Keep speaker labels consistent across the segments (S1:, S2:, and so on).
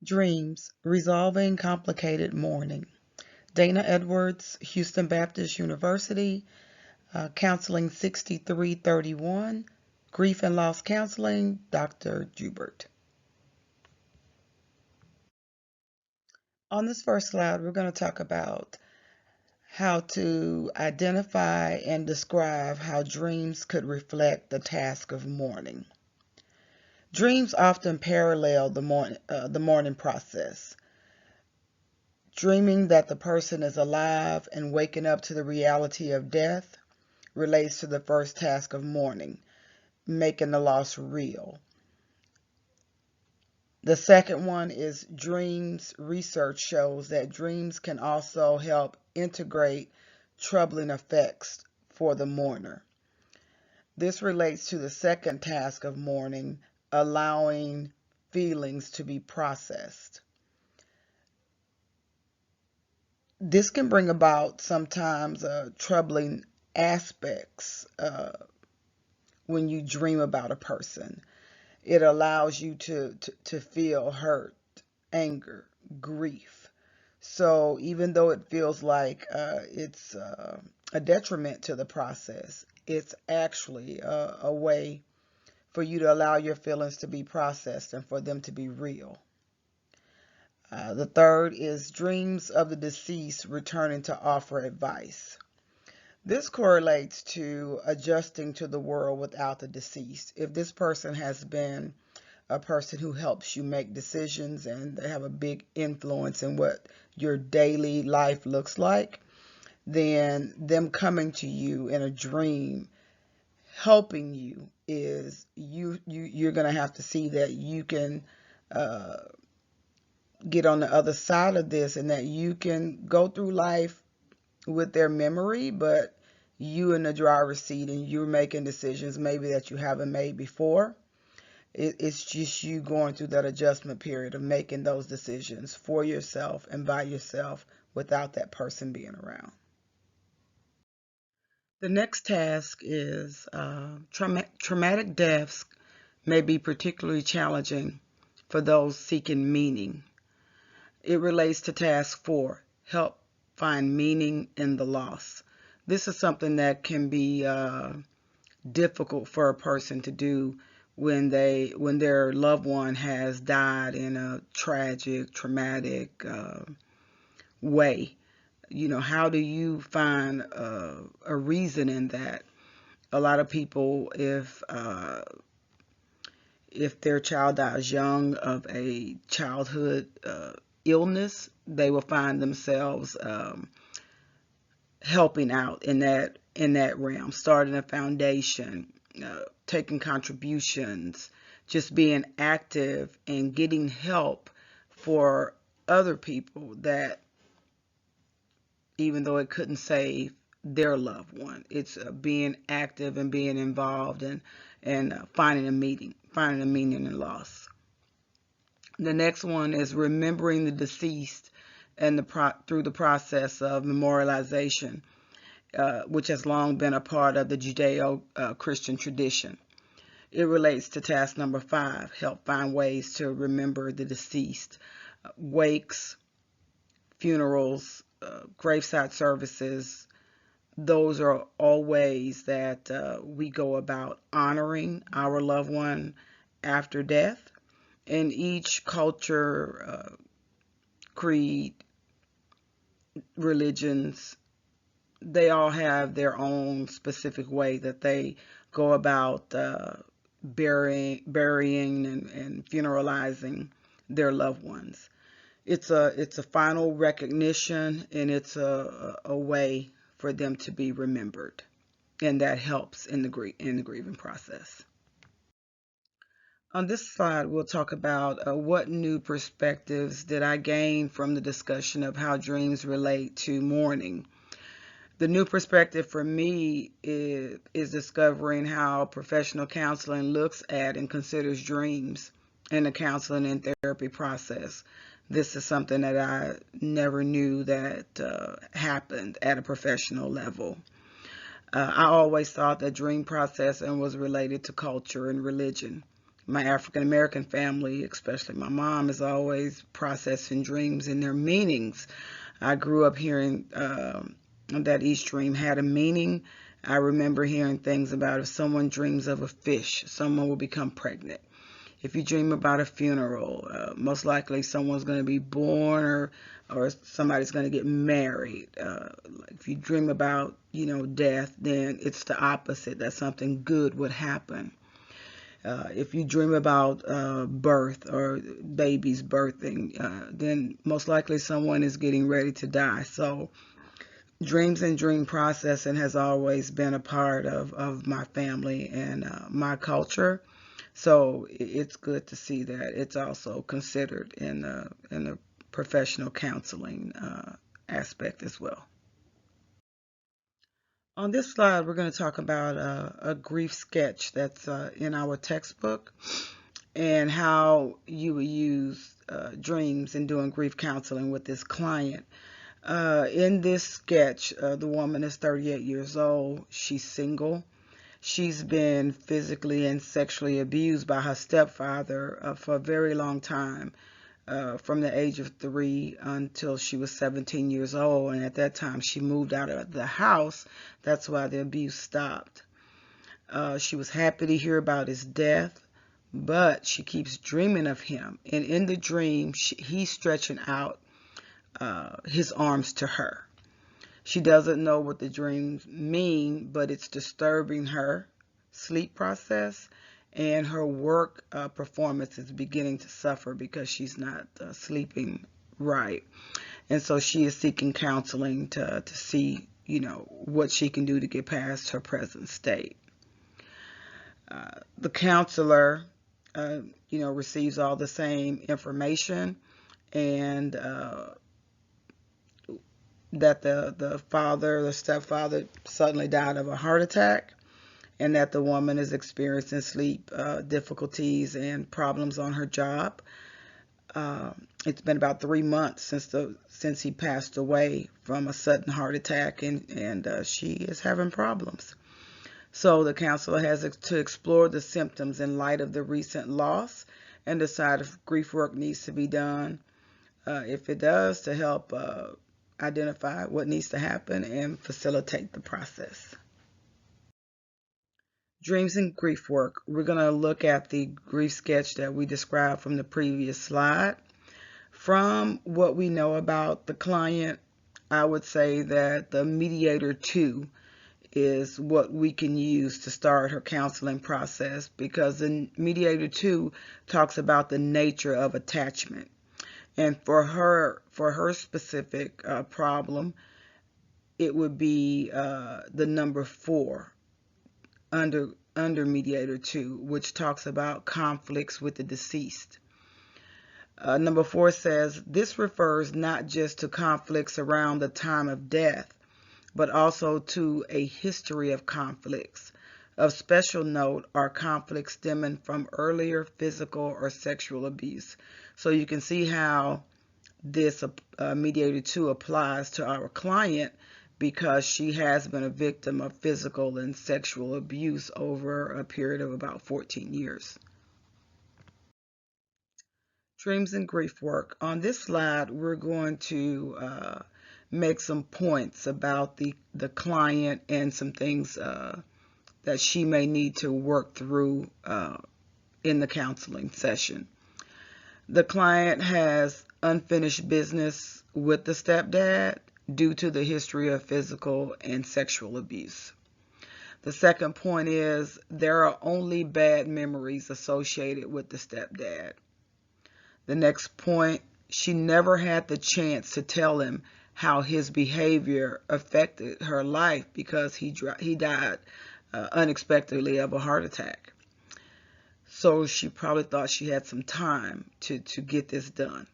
S1: Dreams, Resolving Complicated Morning. Dana Edwards, Houston Baptist University, Counseling 6331, Grief and Loss Counseling, Dr. Jubert. On this first slide, we're going to talk about how to identify and describe how dreams could reflect the task of mourning. Dreams often parallel the mourning process. Dreaming that the person is alive and waking up to the reality of death relates to the first task of mourning, making the loss real. The second one is dreams. Research shows that dreams can also help integrate troubling effects for the mourner. This relates to the second task of mourning, allowing feelings to be processed. This can bring about sometimes troubling aspects when you dream about a person. It allows you to feel hurt, anger, grief. So even though it feels like it's a detriment to the process, it's actually a way for you to allow your feelings to be processed and for them to be real. The third is dreams of the deceased returning to offer advice. This correlates to adjusting to the world without the deceased. If this person has been a person who helps you make decisions and they have a big influence in what your daily life looks like, then them coming to you in a dream helping you is you're going to have to see that you can get on the other side of this and that you can go through life with their memory, but you in the driver's seat and you're making decisions maybe that you haven't made before. It's just you going through that adjustment period of making those decisions for yourself and by yourself without that person being around. The next task is traumatic deaths may be particularly challenging for those seeking meaning. It relates to task 4, help find meaning in the loss. This is something that can be difficult for a person to do when their loved one has died in a tragic, traumatic way. You know, how do you find a reason in that? A lot of people, if their child dies young of a childhood illness, they will find themselves helping out in that realm, starting a foundation, taking contributions, just being active and getting help for other people that, even though it couldn't save their loved one, it's being active and being involved and finding a meaning in loss. The next one is remembering the deceased and through the process of memorialization, which has long been a part of the Judeo-Christian tradition. It relates to task number 5, help find ways to remember the deceased. Wakes, funerals, graveside services, those are all ways that we go about honoring our loved one after death. In each culture, creed, religions, they all have their own specific way that they go about burying and funeralizing their loved ones. It's a final recognition, and it's a way for them to be remembered, and that helps in the grieving process. On this slide, we'll talk about what new perspectives did I gain from the discussion of how dreams relate to mourning. The new perspective for me is discovering how professional counseling looks at and considers dreams in the counseling and therapy process. This is something that I never knew that happened at a professional level. I always thought that dream processing was related to culture and religion. my African American family, especially my mom, is always processing dreams and their meanings. I grew up hearing that each dream had a meaning. I remember hearing things about if someone dreams of a fish, someone will become pregnant. If you dream about a funeral, most likely someone's going to be born, or somebody's going to get married. If you dream about, death, then it's the opposite, that something good would happen. If you dream about birth or babies birthing, then most likely someone is getting ready to die. So dreams and dream processing has always been a part of my family and my culture. So it's good to see that it's also considered in the professional counseling aspect as well. On this slide, we're going to talk about a grief sketch that's in our textbook, and how you would use dreams in doing grief counseling with this client. In this sketch, the woman is 38 years old. She's single. She's been physically and sexually abused by her stepfather for a very long time, from the age of 3 until she was 17 years old. And at that time, she moved out of the house. That's why the abuse stopped. She was happy to hear about his death, but she keeps dreaming of him. And in the dream, he's stretching out his arms to her. She doesn't know what the dreams mean, but it's disturbing her sleep process, and her work performance is beginning to suffer because she's not sleeping right. And so she is seeking counseling to see, what she can do to get past her present state. The counselor, receives all the same information, and that the stepfather suddenly died of a heart attack, and that the woman is experiencing sleep difficulties and problems on her job. It's been about 3 months since he passed away from a sudden heart attack, and she is having problems. So the counselor has to explore the symptoms in light of the recent loss and decide if grief work needs to be done. If it does, to help identify what needs to happen and facilitate the process. Dreams and grief work. We're going to look at the grief sketch that we described from the previous slide. From what we know about the client, I would say that the mediator 2 is what we can use to start her counseling process, because the mediator 2 talks about the nature of attachment. And for her specific problem, it would be the number 4 under mediator 2, which talks about conflicts with the deceased. Number 4 says this refers not just to conflicts around the time of death, but also to a history of conflicts. Of special note are conflicts stemming from earlier physical or sexual abuse. So you can see how this mediator 2 applies to our client, because she has been a victim of physical and sexual abuse over a period of about 14 years. Dreams and grief work. On this slide, we're going to make some points about the client and some things that she may need to work through in the counseling session. The client has unfinished business with the stepdad due to the history of physical and sexual abuse. The second point is there are only bad memories associated with the stepdad. The next point, she never had the chance to tell him how his behavior affected her life, because he died unexpectedly of a heart attack. So she probably thought she had some time to get this done.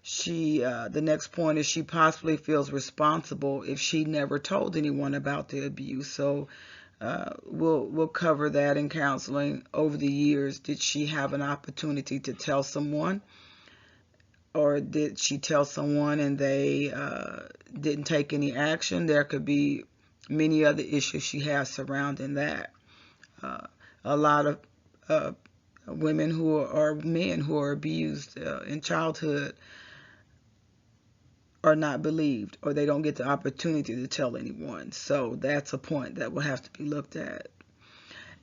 S1: The next point is she possibly feels responsible if she never told anyone about the abuse. So we'll cover that in counseling. Over the years, did she have an opportunity to tell someone, or did she tell someone and they didn't take any action? There could be many other issues she has surrounding that. A lot of Women who are men who are abused in childhood are not believed, or they don't get the opportunity to tell anyone. So that's a point that will have to be looked at.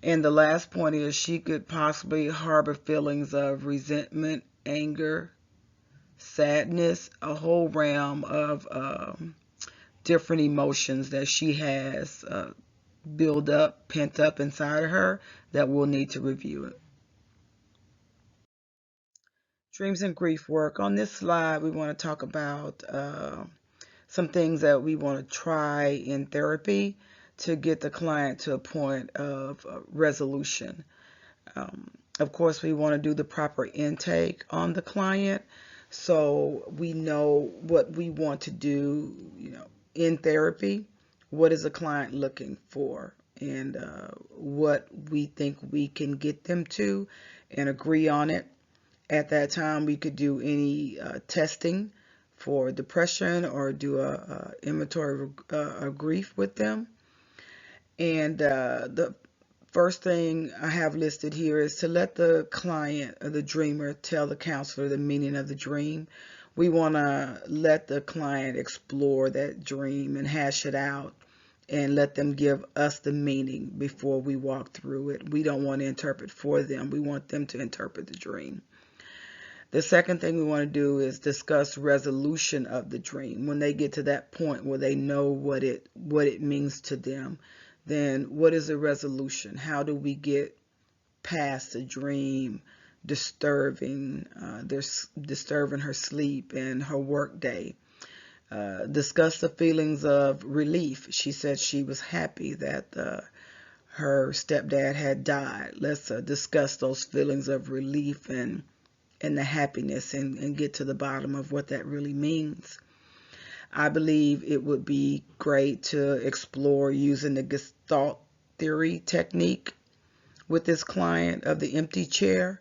S1: And the last point is she could possibly harbor feelings of resentment, anger, sadness, a whole realm of different emotions that she has built up, pent up inside of her that we'll need to review it. Dreams and grief work. On this slide, we want to talk about some things that we want to try in therapy to get the client to a point of resolution. Of course, we want to do the proper intake on the client so we know what we want to do, in therapy. What is a client looking for, and what we think we can get them to, and agree on it. At that time, we could do any testing for depression or do a inventory of grief with them. And the first thing I have listed here is to let the client or the dreamer tell the counselor the meaning of the dream. We want to let the client explore that dream and hash it out and let them give us the meaning before we walk through it. We don't want to interpret for them. We want them to interpret the dream. The second thing we want to do is discuss resolution of the dream. When they get to that point where they know what it means to them, then what is the resolution? How do we get past the dream disturbing her sleep and her work day? Discuss the feelings of relief. She said she was happy that her stepdad had died. Let's discuss those feelings of relief and the happiness and get to the bottom of what that really means. I believe it would be great to explore using the Gestalt theory technique with this client of the empty chair.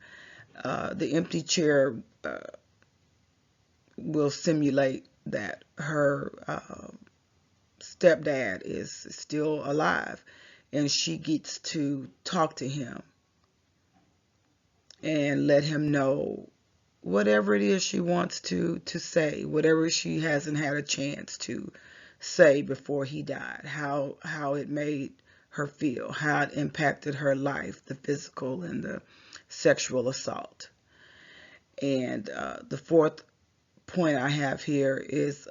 S1: The empty chair will simulate that her stepdad is still alive and she gets to talk to him and let him know whatever it is she wants to say, whatever she hasn't had a chance to say before he died, how it made her feel, how it impacted her life, the physical and the sexual assault. And the fourth point I have here is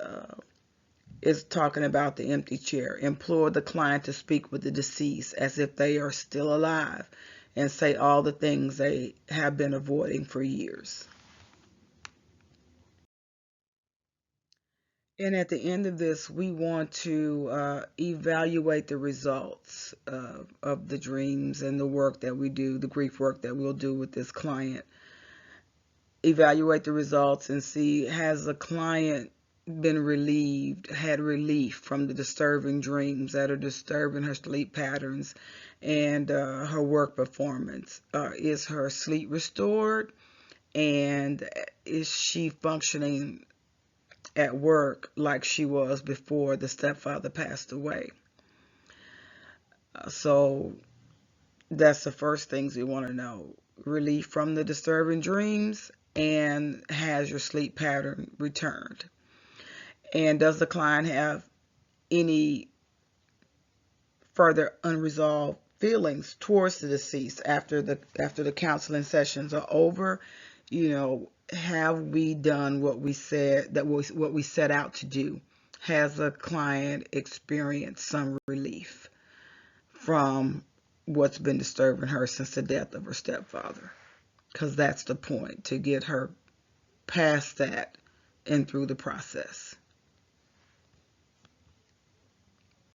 S1: talking about the empty chair. Implore the client to speak with the deceased as if they are still alive and say all the things they have been avoiding for years. And at the end of this, we want to evaluate the results of the dreams and the work that we do, the grief work that we'll do with this client. Evaluate the results and see, has the client been relieved, had relief from the disturbing dreams that are disturbing her sleep patterns and her work performance? Is her sleep restored? And is she functioning at work like she was before the stepfather passed away? So that's the first things we want to know. Relief from the disturbing dreams, and has your sleep pattern returned? And does the client have any further unresolved feelings towards the deceased after the counseling sessions are over? Have we done what we said, what we set out to do? Has the client experienced some relief from what's been disturbing her since the death of her stepfather? Because that's the point, to get her past that and through the process.